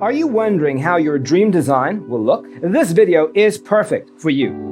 Are you wondering how your dream design will look? This video is perfect for you.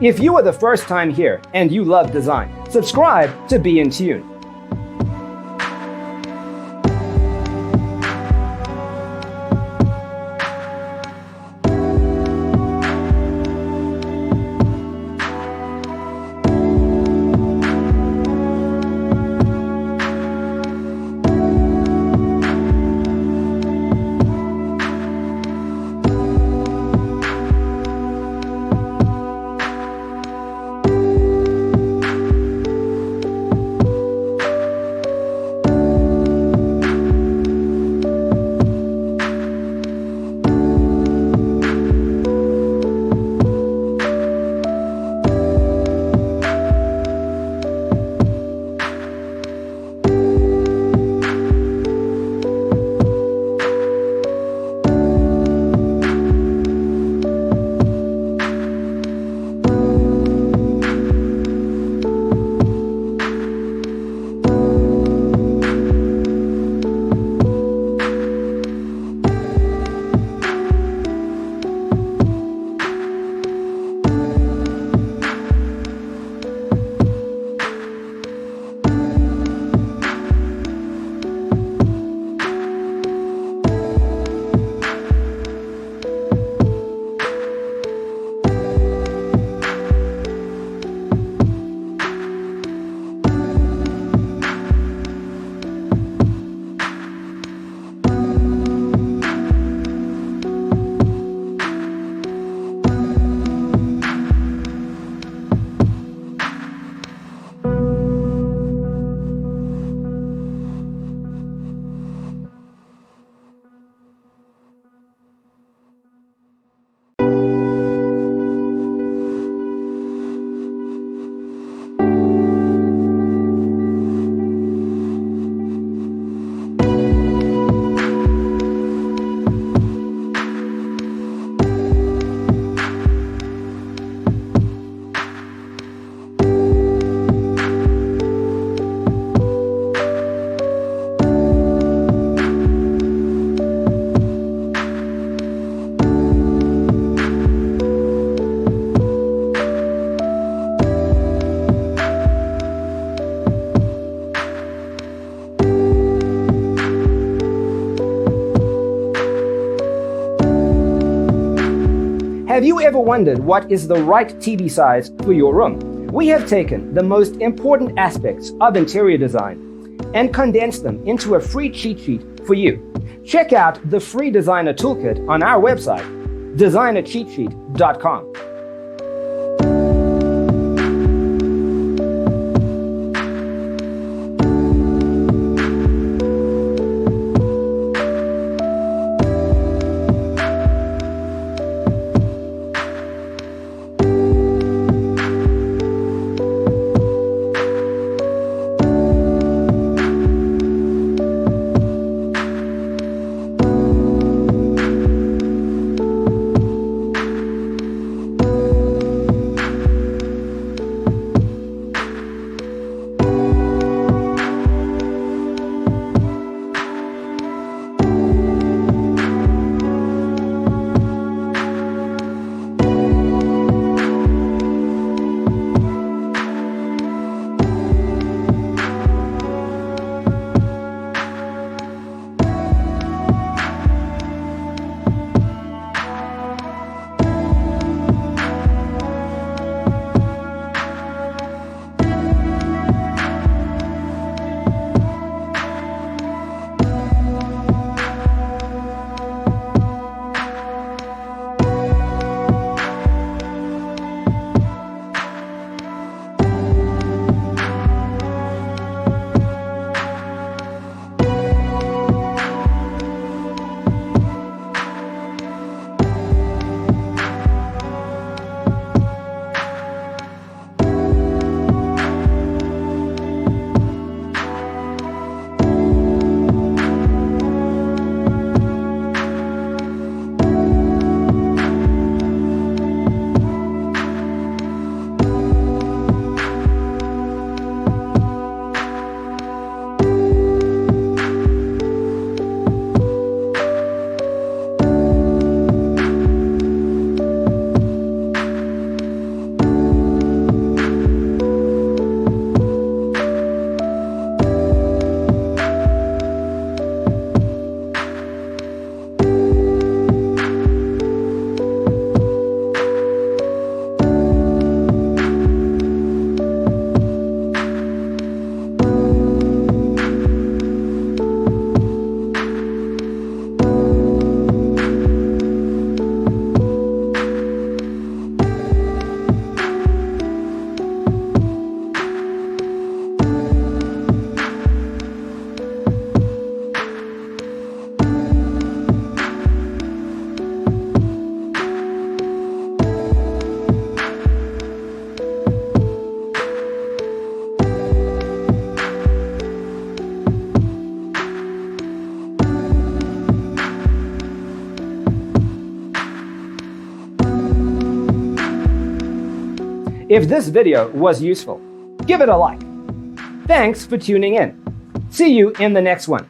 If you are the first time here and you love design, subscribe to be in tune. Have you ever wondered what is the right TV size for your room? We have taken the most important aspects of interior design and condensed them into a free cheat sheet for you. Check out the free designer toolkit on our website, designercheatsheet.com. If this video was useful, give it a like. Thanks for tuning in. See you in the next one.